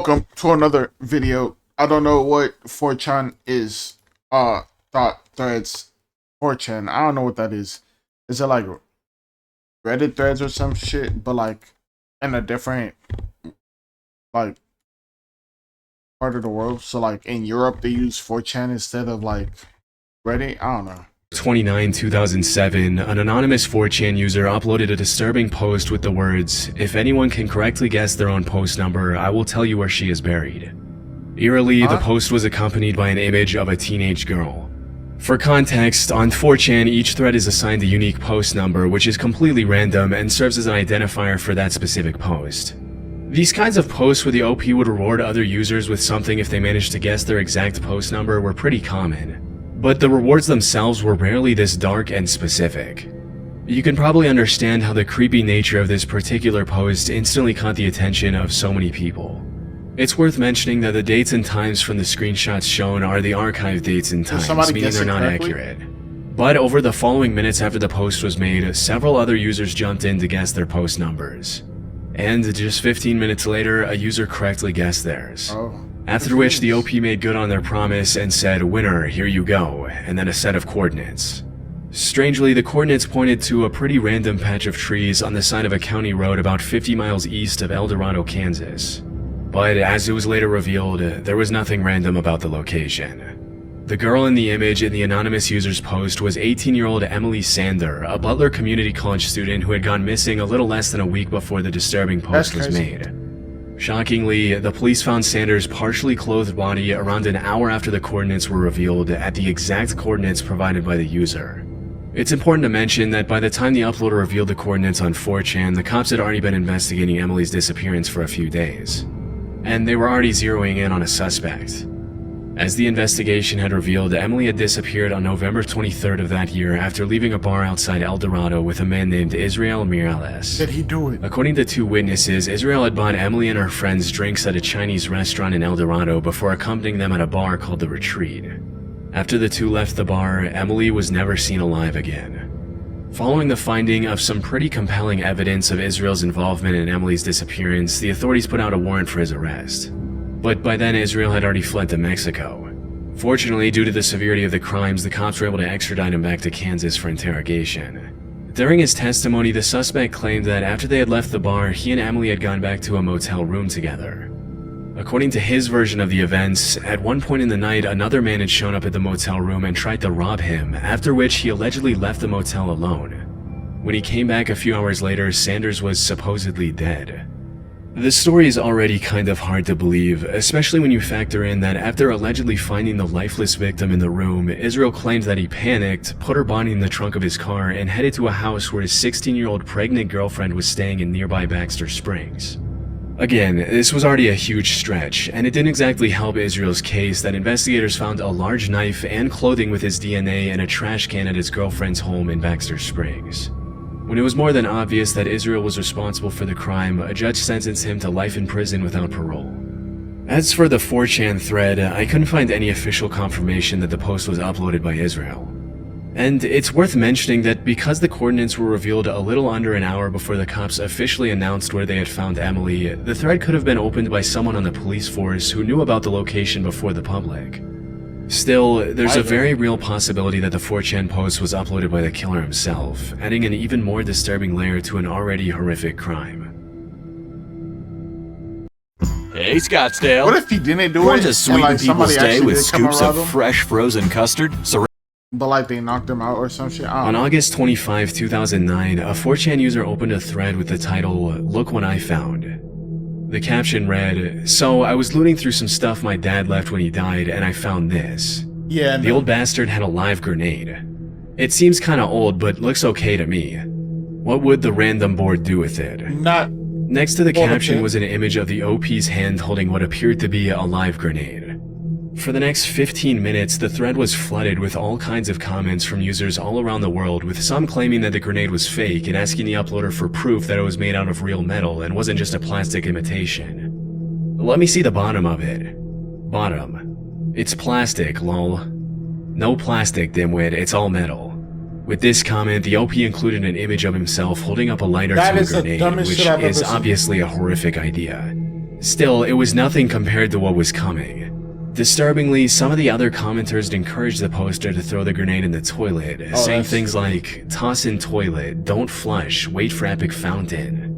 Welcome to another video. I don't know what 4chan is. Dot threads 4chan. I don't know what that is. Is it like Reddit threads or some shit? But like in a different like part of the world. So like in Europe they use 4chan instead of like Reddit. I don't know. 29, 2007, an anonymous 4chan user uploaded a disturbing post with the words, "If anyone can correctly guess their own post number, I will tell you where she is buried." Eerily, the post was accompanied by an image of a teenage girl. For context, on 4chan, each thread is assigned a unique post number, which is completely random and serves as an identifier for that specific post. These kinds of posts where the OP would reward other users with something if they managed to guess their exact post number were pretty common. But the rewards themselves were rarely this dark and specific. You can probably understand how the creepy nature of this particular post instantly caught the attention of so many people. It's worth mentioning that the dates and times from the screenshots shown are the archived dates and times, meaning they're not accurate. But over the following minutes after the post was made, several other users jumped in to guess their post numbers. And just 15 minutes later, a user correctly guessed theirs. After which the OP made good on their promise and said, "Winner, here you go," and then a set of coordinates. Strangely, the coordinates pointed to a pretty random patch of trees on the side of a county road about 50 miles east of El Dorado, Kansas. But as it was later revealed, there was nothing random about the location. The girl in the image in the anonymous user's post was 18-year-old Emily Sander, a Butler Community College student who had gone missing a little less than a week before the disturbing post was made. Shockingly, the police found Sanders' partially clothed body around an hour after the coordinates were revealed at the exact coordinates provided by the user. It's important to mention that by the time the uploader revealed the coordinates on 4chan, the cops had already been investigating Emily's disappearance for a few days. And they were already zeroing in on a suspect. As the investigation had revealed, Emily had disappeared on November 23rd of that year after leaving a bar outside El Dorado with a man named Israel Mirales. Did he do it? According to two witnesses, Israel had bought Emily and her friends drinks at a Chinese restaurant in El Dorado before accompanying them at a bar called The Retreat. After the two left the bar, Emily was never seen alive again. Following the finding of some pretty compelling evidence of Israel's involvement in Emily's disappearance, the authorities put out a warrant for his arrest. But by then, Israel had already fled to Mexico. Fortunately, due to the severity of the crimes, the cops were able to extradite him back to Kansas for interrogation. During his testimony, the suspect claimed that after they had left the bar, he and Emily had gone back to a motel room together. According to his version of the events, at one point in the night, another man had shown up at the motel room and tried to rob him, after which he allegedly left the motel alone. When he came back a few hours later, Sanders was supposedly dead. The story is already kind of hard to believe, especially when you factor in that after allegedly finding the lifeless victim in the room, Israel claimed that he panicked, put her body in the trunk of his car, and headed to a house where his 16-year-old pregnant girlfriend was staying in nearby Baxter Springs. Again, this was already a huge stretch, and it didn't exactly help Israel's case that investigators found a large knife and clothing with his DNA in a trash can at his girlfriend's home in Baxter Springs. When it was more than obvious that Israel was responsible for the crime, a judge sentenced him to life in prison without parole. As for the 4chan thread, I couldn't find any official confirmation that the post was uploaded by Israel. And it's worth mentioning that because the coordinates were revealed a little under an hour before the cops officially announced where they had found Emily, the thread could have been opened by someone on the police force who knew about the location before the public. Still, there's a very real possibility that the 4chan post was uploaded by the killer himself, adding an even more disturbing layer to an already horrific crime. Hey Scottsdale! What if he didn't do Want it? to sweeten like, people's day with did come scoops around of him? fresh frozen custard? But like they knocked him out or some shit? I On don't know. August 25, 2009, a 4chan user opened a thread with the title, "Look What I Found." The caption read, "So, I was looting through some stuff my dad left when he died, and I found this. Yeah, The old bastard had a live grenade. It seems kinda old, but looks okay to me. What would the random board do with it?" not Next to the Well, caption okay. was an image of the OP's hand holding what appeared to be a live grenade. For the next 15 minutes, the thread was flooded with all kinds of comments from users all around the world, with some claiming that the grenade was fake and asking the uploader for proof that it was made out of real metal and wasn't just a plastic imitation. Let me see the bottom of it. Bottom. It's plastic, lol. No plastic, dimwit, it's all metal. With this comment, the OP included an image of himself holding up a lighter That to a is the grenade, dumbest which shit I've is ever seen. obviously a horrific idea. Still, it was nothing compared to what was coming. Disturbingly, some of the other commenters encouraged the poster to throw the grenade in the toilet, saying things like, "Toss in toilet, don't flush, wait for epic fountain."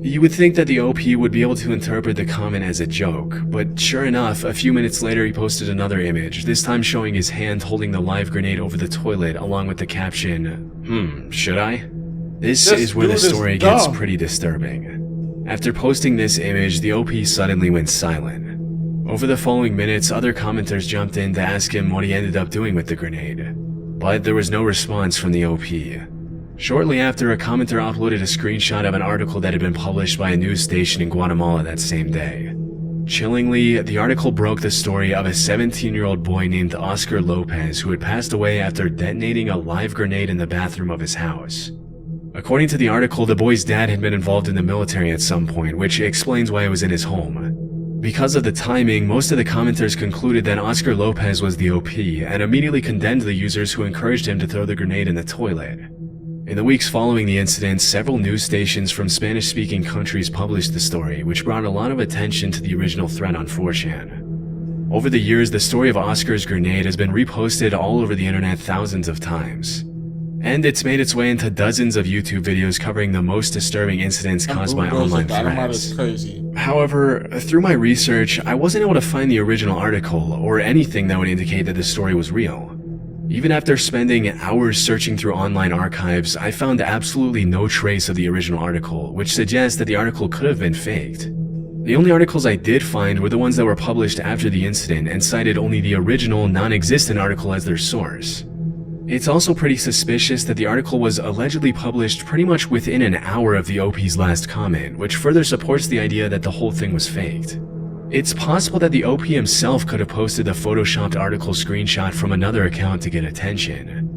You would think that the OP would be able to interpret the comment as a joke, but sure enough, a few minutes later he posted another image, this time showing his hand holding the live grenade over the toilet along with the caption, should I? This is where the story gets pretty disturbing. After posting this image, the OP suddenly went silent. Over the following minutes, other commenters jumped in to ask him what he ended up doing with the grenade, but there was no response from the OP. Shortly after, a commenter uploaded a screenshot of an article that had been published by a news station in Guatemala that same day. Chillingly, the article broke the story of a 17-year-old boy named Oscar Lopez who had passed away after detonating a live grenade in the bathroom of his house. According to the article, the boy's dad had been involved in the military at some point, which explains why it was in his home. Because of the timing, most of the commenters concluded that Oscar Lopez was the OP and immediately condemned the users who encouraged him to throw the grenade in the toilet. In the weeks following the incident, several news stations from Spanish-speaking countries published the story, which brought a lot of attention to the original thread on 4chan. Over the years, the story of Oscar's grenade has been reposted all over the internet thousands of times. And it's made its way into dozens of YouTube videos covering the most disturbing incidents caused by online threats. However, through my research, I wasn't able to find the original article or anything that would indicate that the story was real. Even after spending hours searching through online archives, I found absolutely no trace of the original article, which suggests that the article could have been faked. The only articles I did find were the ones that were published after the incident and cited only the original, non-existent article as their source. It's also pretty suspicious that the article was allegedly published pretty much within an hour of the OP's last comment, which further supports the idea that the whole thing was faked. It's possible that the OP himself could have posted the photoshopped article screenshot from another account to get attention.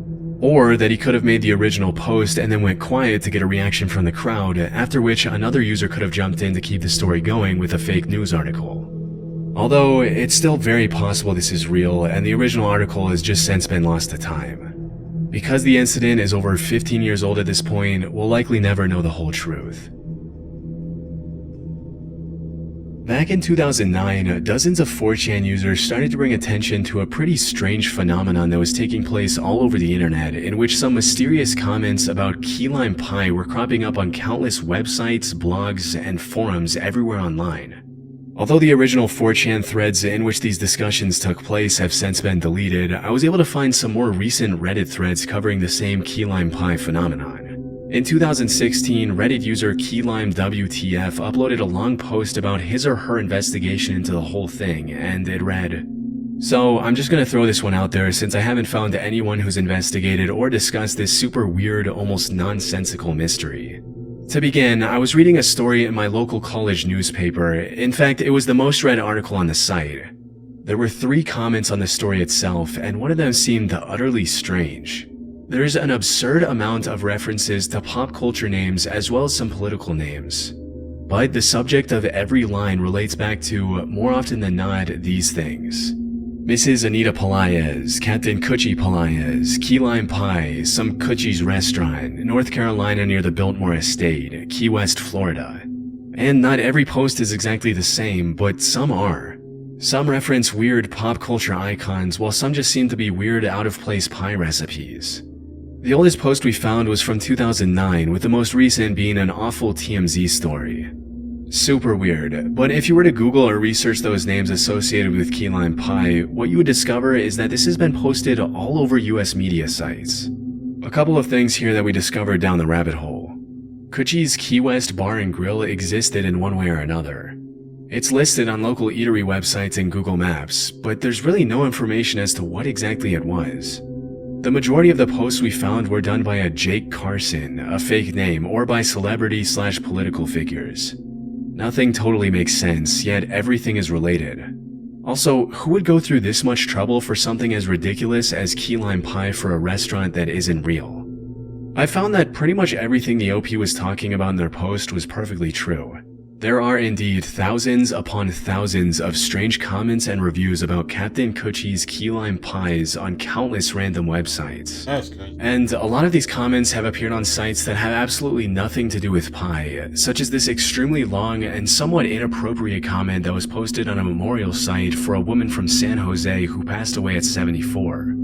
Or that he could have made the original post and then went quiet to get a reaction from the crowd, after which another user could have jumped in to keep the story going with a fake news article. Although, it's still very possible this is real and the original article has just since been lost to time. Because the incident is over 15 years old at this point, we'll likely never know the whole truth. Back in 2009, dozens of 4chan users started to bring attention to a pretty strange phenomenon that was taking place all over the internet, in which some mysterious comments about key lime pie were cropping up on countless websites, blogs, and forums everywhere online. Although the original 4chan threads in which these discussions took place have since been deleted, I was able to find some more recent Reddit threads covering the same key lime pie phenomenon. In 2016, Reddit user KeyLimeWTF uploaded a long post about his or her investigation into the whole thing, and it read, "So, I'm just gonna throw this one out there since I haven't found anyone who's investigated or discussed this super weird, almost nonsensical mystery. To begin, I was reading a story in my local college newspaper. In fact, it was the most read article on the site. There were 3 comments on the story itself, and one of them seemed utterly strange. There's an absurd amount of references to pop culture names as well as some political names. But the subject of every line relates back to, more often than not, these things. Mrs. Anita Pelaez, Captain Coochie Pelaez, Key Lime Pie, some Coochie's restaurant, North Carolina near the Biltmore Estate, Key West, Florida. And not every post is exactly the same, but some are. Some reference weird pop culture icons, while some just seem to be weird out-of-place pie recipes. The oldest post we found was from 2009, with the most recent being an awful TMZ story. Super weird, but if you were to Google or research those names associated with key lime pie, what you would discover is that this has been posted all over US media sites. A couple of things here that we discovered down the rabbit hole. Coochie's Key West Bar and Grill existed in one way or another. It's listed on local eatery websites and Google Maps, but there's really no information as to what exactly it was. The majority of the posts we found were done by a Jake Carson, a fake name, or by celebrity/political figures. Nothing totally makes sense, yet everything is related. Also, who would go through this much trouble for something as ridiculous as key lime pie for a restaurant that isn't real? I found that pretty much everything the OP was talking about in their post was perfectly true. There are indeed thousands upon thousands of strange comments and reviews about Captain Coochie's key lime pies on countless random websites. That's crazy. And a lot of these comments have appeared on sites that have absolutely nothing to do with pie, such as this extremely long and somewhat inappropriate comment that was posted on a memorial site for a woman from San Jose who passed away at 74.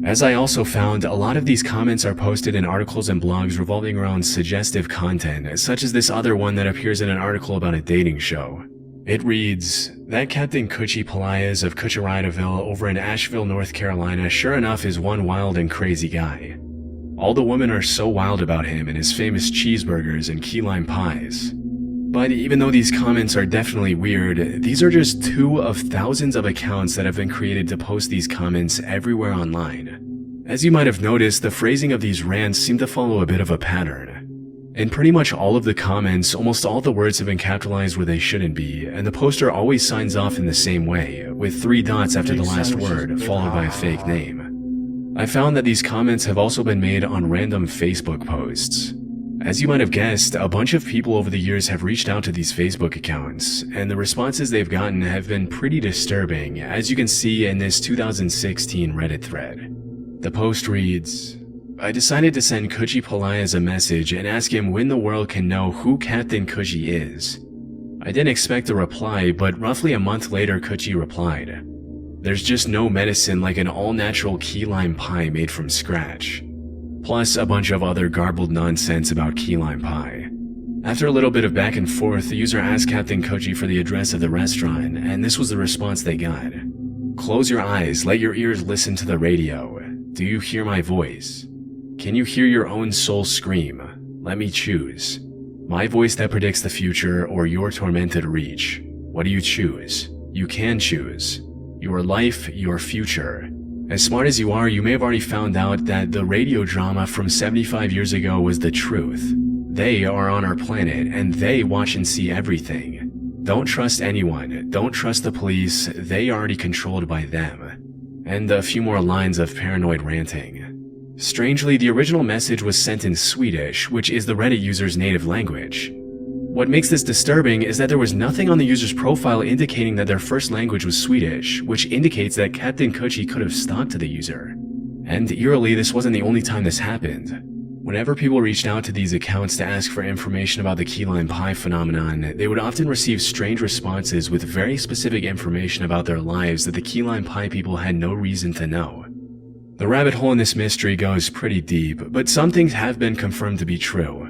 As I also found, a lot of these comments are posted in articles and blogs revolving around suggestive content, such as this other one that appears in an article about a dating show. It reads, "That Captain Coochie Pelaez of Cucharidaville over in Asheville, North Carolina sure enough is one wild and crazy guy. All the women are so wild about him and his famous cheeseburgers and key lime pies." But even though these comments are definitely weird, these are just 2 of thousands of accounts that have been created to post these comments everywhere online. As you might have noticed, the phrasing of these rants seem to follow a bit of a pattern. In pretty much all of the comments, almost all the words have been capitalized where they shouldn't be, and the poster always signs off in the same way, with 3 dots after the last word, followed by a fake name. I found that these comments have also been made on random Facebook posts. As you might have guessed, a bunch of people over the years have reached out to these Facebook accounts, and the responses they've gotten have been pretty disturbing, as you can see in this 2016 Reddit thread. The post reads, "I decided to send Coochie Pelaez a message and ask him when the world can know who Captain Coochie is. I didn't expect a reply, but roughly a month later Coochie replied, 'There's just no medicine like an all-natural key lime pie made from scratch.' Plus a bunch of other garbled nonsense about key lime pie. After a little bit of back and forth, the user asked Captain Coochie for the address of the restaurant, and this was the response they got. 'Close your eyes, let your ears listen to the radio. Do you hear my voice? Can you hear your own soul scream? Let me choose. My voice that predicts the future or your tormented reach. What do you choose? You can choose. Your life, your future. As smart as you are, you may have already found out that the radio drama from 75 years ago was the truth. They are on our planet, and they watch and see everything. Don't trust anyone. Don't trust the police. They are already controlled by them." And a few more lines of paranoid ranting. Strangely, the original message was sent in Swedish, which is the Reddit user's native language. What makes this disturbing is that there was nothing on the user's profile indicating that their first language was Swedish, which indicates that Captain Coochie could have stalked the user. And eerily, this wasn't the only time this happened. Whenever people reached out to these accounts to ask for information about the key lime pie phenomenon, they would often receive strange responses with very specific information about their lives that the key lime pie people had no reason to know. The rabbit hole in this mystery goes pretty deep, but some things have been confirmed to be true.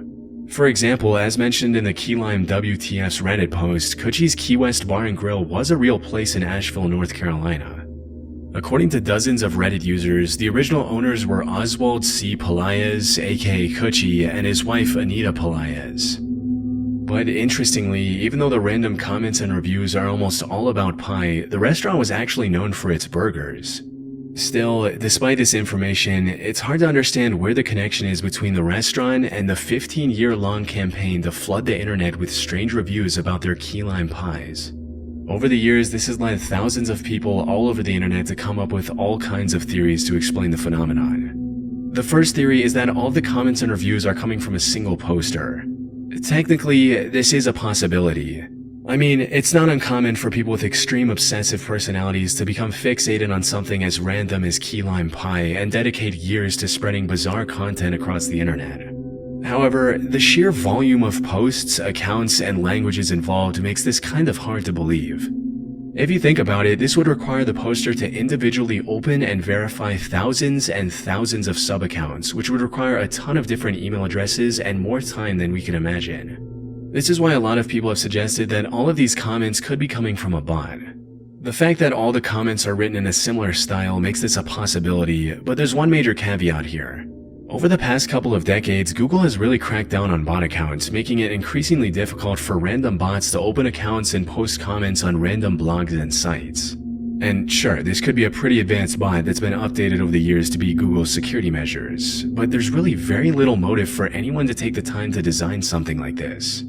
For example, as mentioned in the Key Lime WTF's Reddit post, Coochie's Key West Bar and Grill was a real place in Asheville, North Carolina. According to dozens of Reddit users, the original owners were Oswald C. Pelaez, aka Coochie, and his wife Anita Pelaez. But interestingly, even though the random comments and reviews are almost all about pie, the restaurant was actually known for its burgers. Still, despite this information, it's hard to understand where the connection is between the restaurant and the 15-year-long campaign to flood the internet with strange reviews about their key lime pies. Over the years, this has led thousands of people all over the internet to come up with all kinds of theories to explain the phenomenon. The first theory is that all the comments and reviews are coming from a single poster. Technically, this is a possibility. I mean, it's not uncommon for people with extreme obsessive personalities to become fixated on something as random as key lime pie and dedicate years to spreading bizarre content across the internet. However, the sheer volume of posts, accounts, and languages involved makes this kind of hard to believe. If you think about it, this would require the poster to individually open and verify thousands and thousands of sub-accounts, which would require a ton of different email addresses and more time than we can imagine. This is why a lot of people have suggested that all of these comments could be coming from a bot. The fact that all the comments are written in a similar style makes this a possibility, but there's one major caveat here. Over the past couple of decades, Google has really cracked down on bot accounts, making it increasingly difficult for random bots to open accounts and post comments on random blogs and sites. And sure, this could be a pretty advanced bot that's been updated over the years to beat Google's security measures, but there's really very little motive for anyone to take the time to design something like this.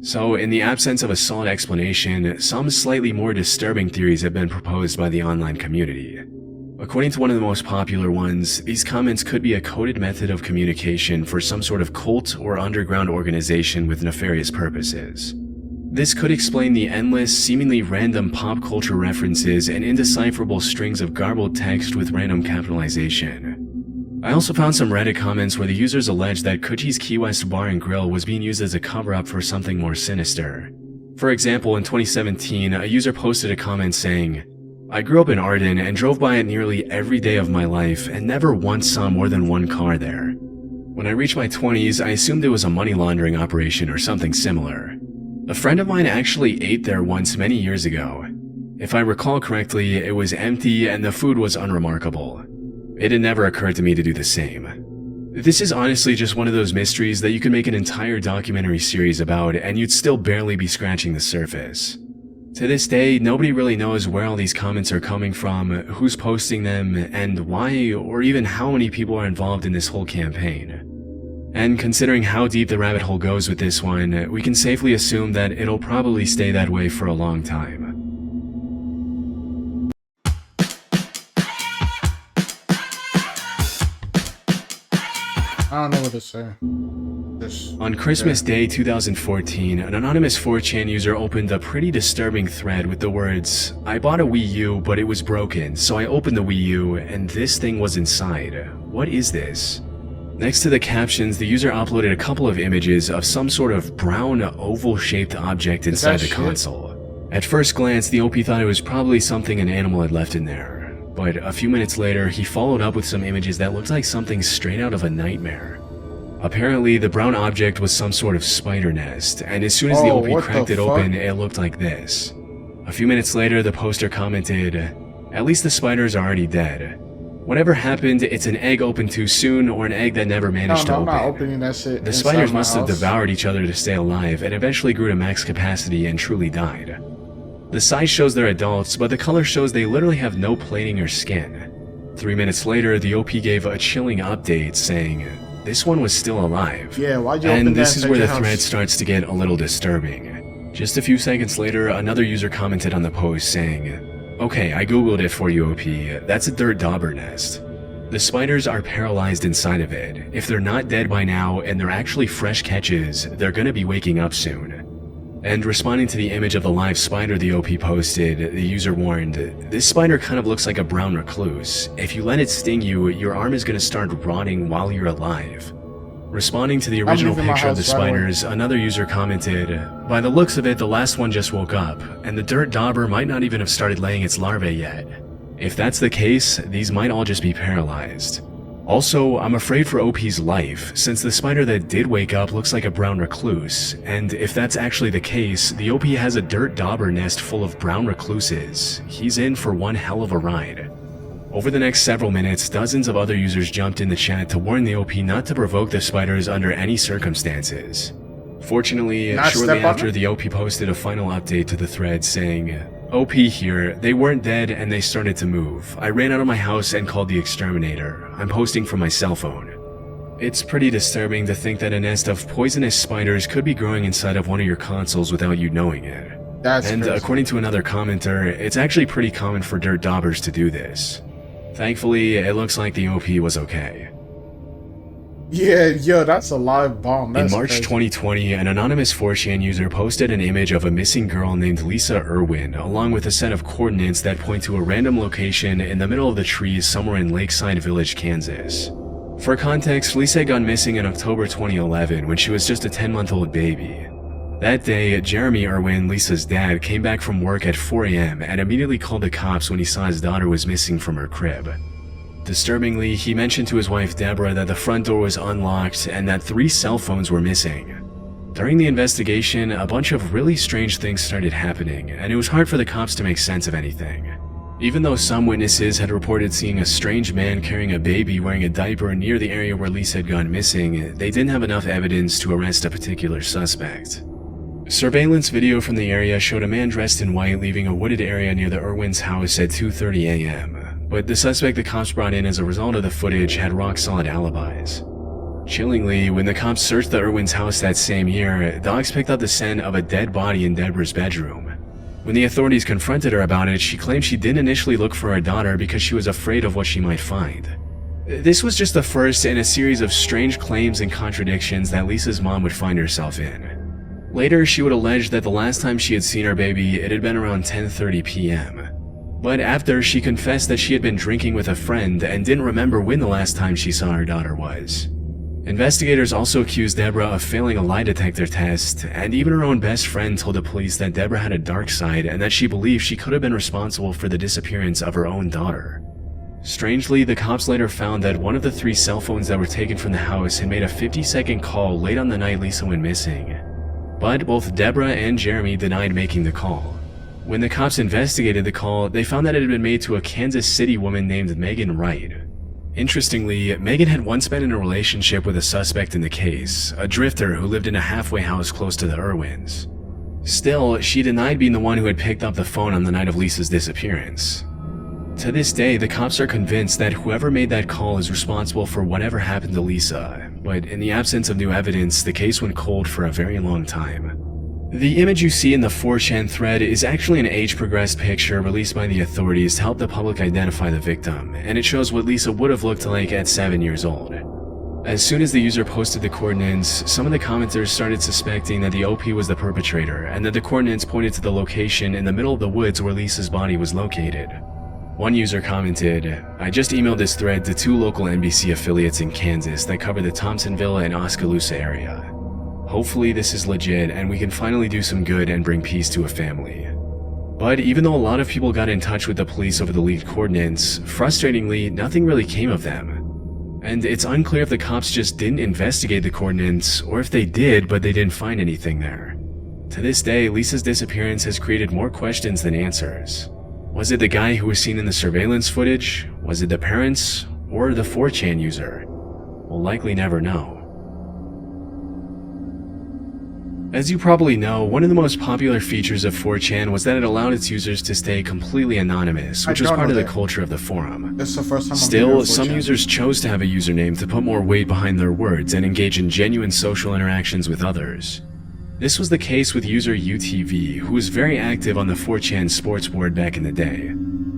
So, in the absence of a solid explanation, some slightly more disturbing theories have been proposed by the online community. According to one of the most popular ones, these comments could be a coded method of communication for some sort of cult or underground organization with nefarious purposes. This could explain the endless, seemingly random pop culture references and indecipherable strings of garbled text with random capitalization. I also found some Reddit comments where the users alleged that Kuchi's Key West Bar and Grill was being used as a cover-up for something more sinister. For example, in 2017, a user posted a comment saying, "I grew up in Arden and drove by it nearly every day of my life and never once saw more than one car there. When I reached my 20s, I assumed it was a money laundering operation or something similar. A friend of mine actually ate there once many years ago. If I recall correctly, it was empty and the food was unremarkable. It had never occurred to me to do the same." This is honestly just one of those mysteries that you could make an entire documentary series about and you'd still barely be scratching the surface. To this day, nobody really knows where all these comments are coming from, who's posting them, and why or even how many people are involved in this whole campaign. And considering how deep the rabbit hole goes with this one, we can safely assume that it'll probably stay that way for a long time. I don't know what to say. On Christmas Day 2014, an anonymous 4chan user opened a pretty disturbing thread with the words, "I bought a Wii U, but it was broken, so I opened the Wii U, and this thing was inside. What is this?" Next to the captions, the user uploaded a couple of images of some sort of brown, oval-shaped object inside the console. At first glance, the OP thought it was probably something an animal had left in there. But a few minutes later, he followed up with some images that looked like something straight out of a nightmare. Apparently, the brown object was some sort of spider nest, and as soon as the OP cracked it open, it looked like this. A few minutes later, the poster commented, "At least the spiders are already dead. Whatever happened, it's an egg opened too soon or an egg that never managed to open. I'm not opening that shit. The spiders must have devoured each other to stay alive and eventually grew to max capacity and truly died. The size shows they're adults, but the color shows they literally have no plating or skin." 3 minutes later, the OP gave a chilling update saying, "This one was still alive." Yeah, why'd you open that? And this is where the house? thread starts to get a little disturbing. Just a few seconds later, another user commented on the post saying, "Okay, I googled it for you, OP. That's a dirt dauber nest. The spiders are paralyzed inside of it. If they're not dead by now and they're actually fresh catches, they're gonna be waking up soon." And responding to the image of the live spider the OP posted, the user warned, "This spider kind of looks like a brown recluse. If you let it sting you, your arm is gonna start rotting while you're alive." Responding to the original picture of the spiders, another user commented, "By the looks of it, the last one just woke up, and the dirt dauber might not even have started laying its larvae yet. If that's the case, these might all just be paralyzed. Also, I'm afraid for OP's life, since the spider that did wake up looks like a brown recluse, and if that's actually the case, the OP has a dirt dauber nest full of brown recluses. He's in for one hell of a ride." Over the next several minutes, dozens of other users jumped in the chat to warn the OP not to provoke the spiders under any circumstances. Fortunately, shortly after, the OP posted a final update to the thread saying, "OP here, they weren't dead and they started to move. I ran out of my house and called the exterminator. I'm posting from my cell phone." It's pretty disturbing to think that a nest of poisonous spiders could be growing inside of one of your consoles without you knowing it. And crazy. According to another commenter, it's actually pretty common for dirt daubers to do this. Thankfully, it looks like the OP was okay. Yeah, yo, that's a live bomb. That's in March crazy. 2020, an anonymous 4chan user posted an image of a missing girl named Lisa Irwin, along with a set of coordinates that point to a random location in the middle of the trees somewhere in Lakeside Village, Kansas. For context, Lisa had gone missing in October 2011 when she was just a 10-month-old baby. That day, Jeremy Irwin, Lisa's dad, came back from work at 4 a.m. and immediately called the cops when he saw his daughter was missing from her crib. Disturbingly, he mentioned to his wife Deborah that the front door was unlocked and that 3 cell phones were missing. During the investigation, a bunch of really strange things started happening, and it was hard for the cops to make sense of anything. Even though some witnesses had reported seeing a strange man carrying a baby wearing a diaper near the area where Lisa had gone missing, they didn't have enough evidence to arrest a particular suspect. Surveillance video from the area showed a man dressed in white leaving a wooded area near the Irwin's house at 2:30 a.m., but the suspect the cops brought in as a result of the footage had rock-solid alibis. Chillingly, when the cops searched the Irwin's house that same year, dogs picked up the scent of a dead body in Deborah's bedroom. When the authorities confronted her about it, she claimed she didn't initially look for her daughter because she was afraid of what she might find. This was just the first in a series of strange claims and contradictions that Lisa's mom would find herself in. Later, she would allege that the last time she had seen her baby, it had been around 10:30 p.m. But after, she confessed that she had been drinking with a friend and didn't remember when the last time she saw her daughter was. Investigators also accused Deborah of failing a lie detector test, and even her own best friend told the police that Deborah had a dark side and that she believed she could have been responsible for the disappearance of her own daughter. Strangely, the cops later found that one of the 3 cell phones that were taken from the house had made a 50-second call late on the night Lisa went missing. But both Deborah and Jeremy denied making the call. When the cops investigated the call, they found that it had been made to a Kansas City woman named Megan Wright. Interestingly, Megan had once been in a relationship with a suspect in the case, a drifter who lived in a halfway house close to the Irwins. Still, she denied being the one who had picked up the phone on the night of Lisa's disappearance. To this day, the cops are convinced that whoever made that call is responsible for whatever happened to Lisa, but in the absence of new evidence, the case went cold for a very long time. The image you see in the 4chan thread is actually an age-progressed picture released by the authorities to help the public identify the victim, and it shows what Lisa would have looked like at 7 years old. As soon as the user posted the coordinates, some of the commenters started suspecting that the OP was the perpetrator, and that the coordinates pointed to the location in the middle of the woods where Lisa's body was located. One user commented, "I just emailed this thread to 2 local NBC affiliates in Kansas that cover the Thompsonville and Oskaloosa area. Hopefully this is legit and we can finally do some good and bring peace to a family." But even though a lot of people got in touch with the police over the leaked coordinates, frustratingly, nothing really came of them. And it's unclear if the cops just didn't investigate the coordinates, or if they did but they didn't find anything there. To this day, Lisa's disappearance has created more questions than answers. Was it the guy who was seen in the surveillance footage? Was it the parents? Or the 4chan user? We'll likely never know. As you probably know, one of the most popular features of 4chan was that it allowed its users to stay completely anonymous, which was part of the culture of the forum. This is the first time Still, some users chose to have a username to put more weight behind their words and engage in genuine social interactions with others. This was the case with user UTV, who was very active on the 4chan sports board back in the day.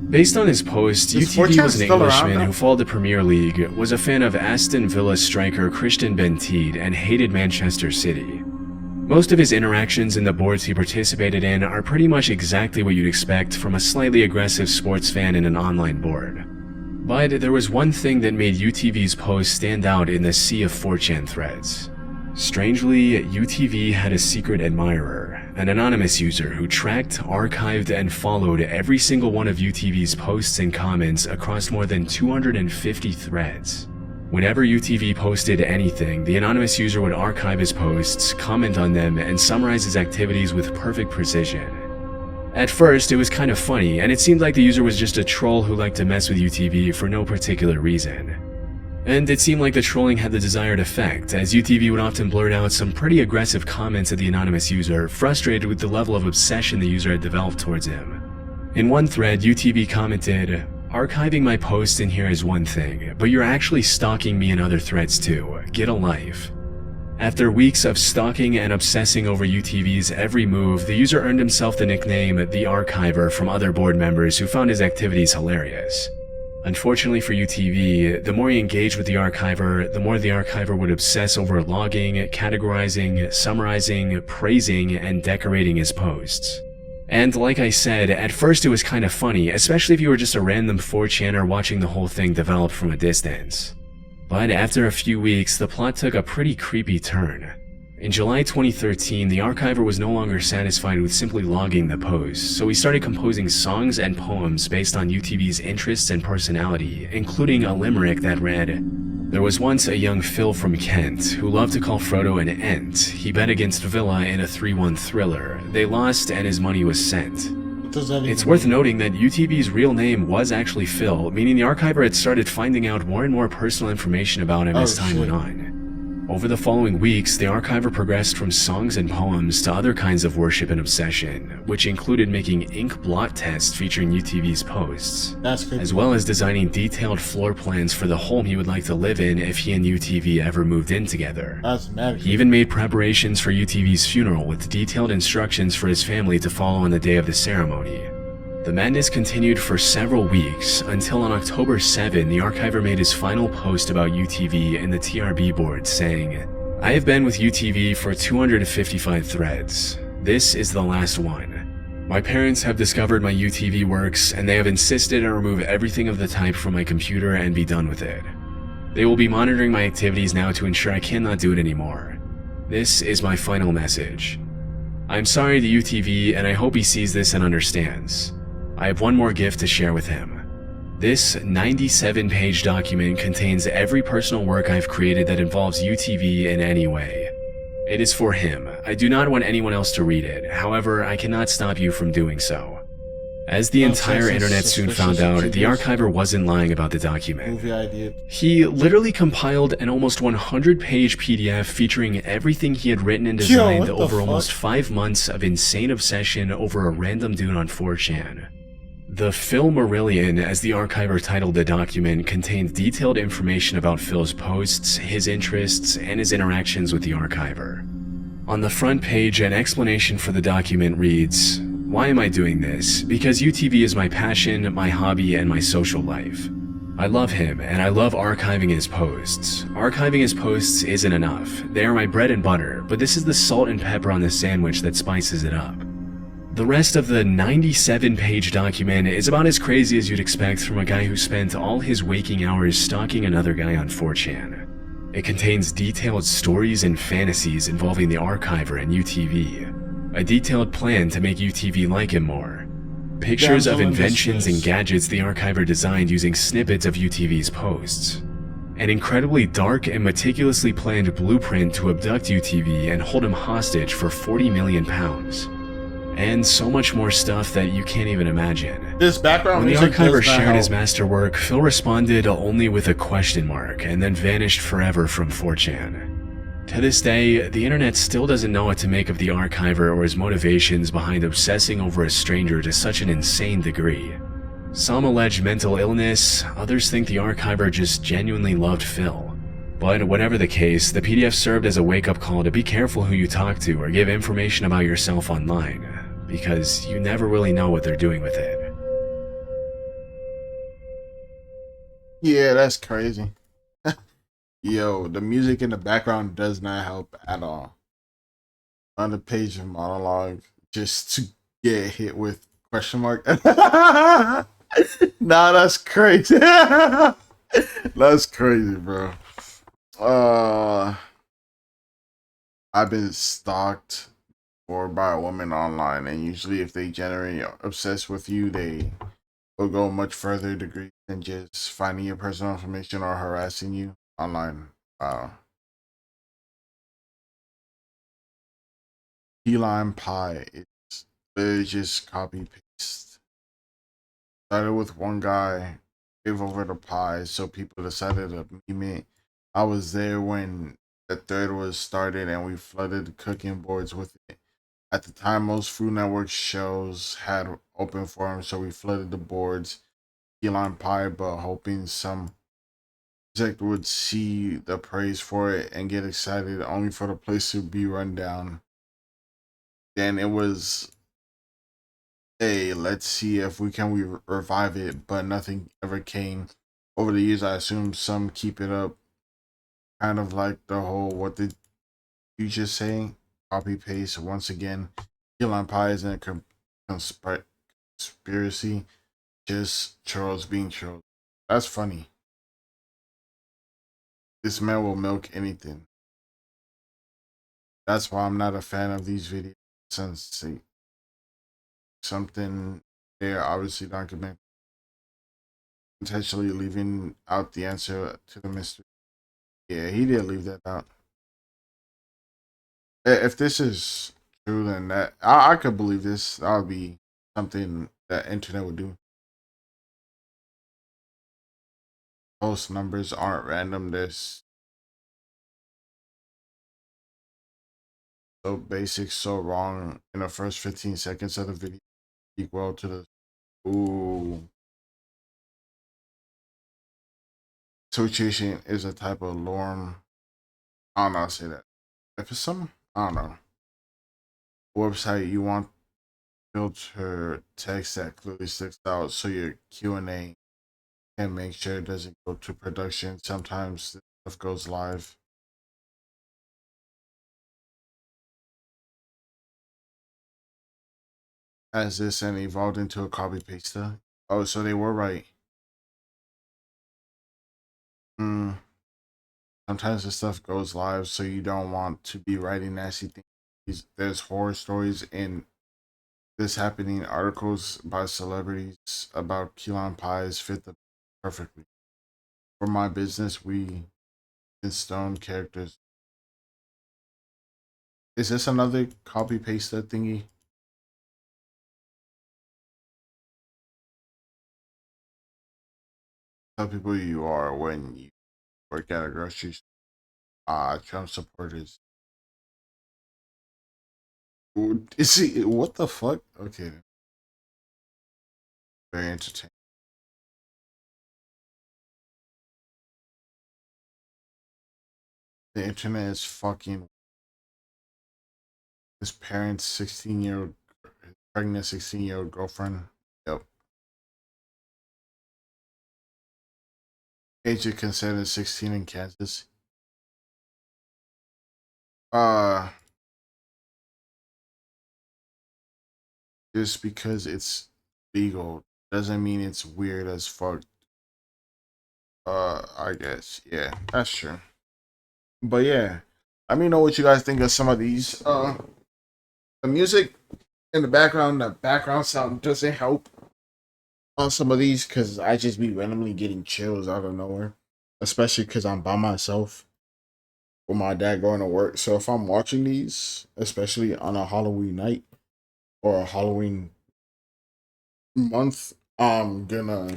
Based on his post, UTV was an Englishman who followed the Premier League, was a fan of Aston Villa striker Christian Benteke, and hated Manchester City. Most of his interactions in the boards he participated in are pretty much exactly what you'd expect from a slightly aggressive sports fan in an online board. But there was one thing that made UTV's post stand out in the sea of 4chan threads. Strangely, UTV had a secret admirer, an anonymous user who tracked, archived, and followed every single one of UTV's posts and comments across more than 250 threads. Whenever UTV posted anything, the anonymous user would archive his posts, comment on them, and summarize his activities with perfect precision. At first, it was kind of funny, and it seemed like the user was just a troll who liked to mess with UTV for no particular reason. And it seemed like the trolling had the desired effect, as UTV would often blurt out some pretty aggressive comments at the anonymous user, frustrated with the level of obsession the user had developed towards him. In one thread, UTV commented, "Archiving my posts in here is one thing, but you're actually stalking me in other threads too. Get a life." After weeks of stalking and obsessing over UTV's every move, the user earned himself the nickname The Archiver from other board members who found his activities hilarious. Unfortunately for UTV, the more he engaged with the Archiver, the more the Archiver would obsess over logging, categorizing, summarizing, praising, and decorating his posts. And like I said, at first it was kind of funny, especially if you were just a random 4chaner watching the whole thing develop from a distance. But after a few weeks, the plot took a pretty creepy turn. In July 2013, the Archiver was no longer satisfied with simply logging the posts, so he started composing songs and poems based on UTV's interests and personality, including a limerick that read, "There was once a young Phil from Kent who loved to call Frodo an ent. He bet against Villa in a 3-1 thriller. They lost and his money was sent." It's worth noting that UTV's real name was actually Phil, meaning the Archiver had started finding out more and more personal information about him as time went on. Over the following weeks, the Archiver progressed from songs and poems to other kinds of worship and obsession, which included making ink blot tests featuring UTV's posts, as well as designing detailed floor plans for the home he would like to live in if he and UTV ever moved in together. He even made preparations for UTV's funeral with detailed instructions for his family to follow on the day of the ceremony. The madness continued for several weeks, until on October 7, the Archiver made his final post about UTV in the TRB board saying, I have been with UTV for 255 threads. This is the last one. My parents have discovered my UTV works, and they have insisted I remove everything of the type from my computer and be done with it. They will be monitoring my activities now to ensure I cannot do it anymore. This is my final message. I'm sorry to UTV, and I hope he sees this and understands. I have one more gift to share with him. This 97-page document contains every personal work I've created that involves UTV in any way. It is for him. I do not want anyone else to read it. However, I cannot stop you from doing so. As the entire internet soon found out, the archiver wasn't lying about the document. He literally compiled an almost 100-page PDF featuring everything he had written and designed over almost 5 months of insane obsession over a random dude on 4chan. The Phil Marillion, as the archiver titled the document, contained detailed information about Phil's posts, his interests, and his interactions with the archiver. On the front page, an explanation for the document reads, "Why am I doing this? Because UTV is my passion, my hobby, and my social life. I love him, and I love archiving his posts. Archiving his posts isn't enough. They are my bread and butter, but this is the salt and pepper on the sandwich that spices it up." The rest of the 97-page document is about as crazy as you'd expect from a guy who spent all his waking hours stalking another guy on 4chan. It contains detailed stories and fantasies involving the archiver and UTV, a detailed plan to make UTV like him more, pictures of inventions and gadgets the archiver designed using snippets of UTV's posts, an incredibly dark and meticulously planned blueprint to abduct UTV and hold him hostage for £40 million. And so much more stuff that you can't even imagine. This background when the music archiver does not shared help. his masterwork, Phil responded only with a question mark and then vanished forever from 4chan. To this day, the internet still doesn't know what to make of the archiver or his motivations behind obsessing over a stranger to such an insane degree. Some allege mental illness, others think the archiver just genuinely loved Phil. But whatever the case, the PDF served as a wake-up call to be careful who you talk to or give information about yourself online, because you never really know what they're doing with it. Yeah, that's crazy. Yo, the music in the background does not help at all. On the page of monologue, just to get hit with question mark. Nah, that's crazy. That's crazy, bro. I've been stalked or by a woman online, and usually if they generally are obsessed with you, they will go a much further degree than just finding your personal information or harassing you online. Wow. Key lime pie. It's literally just copy paste. Started with one guy, gave over the pie, so people decided to meme it. I was there when the thread was started, and we flooded the cooking boards with it. At the time, most Food Network shows had open forums, so we flooded the boards, key lime pie, but hoping some exec would see the praise for it and get excited, only for the place to be run down. Then it was, hey, let's see if we can revive it, but nothing ever came. Over the years, I assume some keep it up, kind of like the whole "what did you just say?" copy paste. Once again, key lime pie isn't a conspiracy, just trolls being trolls. That's funny. This man will milk anything. That's why I'm not a fan of these videos, since something they're obviously documented, intentionally leaving out the answer to the mystery. Yeah, he did leave that out. If this is true, then that I could believe this. That would be something that internet would do. Post numbers aren't random. This so basic, so wrong in the first 15 seconds of the video equal to the ooh. Association is a type of lorem. I don't know how to say that. If it's some, I don't know. Website you want filter text that clearly sticks out so your Q&A can make sure it doesn't go to production. Sometimes this stuff goes live. as this and evolved into a copy paster. Oh, so they were right. Hmm. Sometimes this stuff goes live, so you don't want to be writing nasty things. There's horror stories in this happening articles by celebrities about key lime pies fit the perfectly. For my business, we stone characters. Is this another copy paste thingy? Tell people who you are when you work at a grocery store. Trump supporters. Is he? What the fuck? Okay, very entertaining. The internet is fucking. His parents' 16-year-old, pregnant 16-year-old girlfriend. Yep. Age of consent is 16 in Kansas. Uh, just because it's legal doesn't mean it's weird as fuck. I guess. Yeah, that's true. But yeah, let me know what you guys think of some of these. The music in the background sound doesn't help on some of these because I just be randomly getting chills out of nowhere, especially because I'm by myself with my dad going to work. So if I'm watching these, especially on a Halloween night or a Halloween month, I'm gonna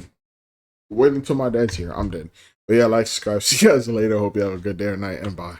wait until my dad's here. I'm dead. But yeah, like, subscribe. See you guys later. Hope you have a good day or night, and bye.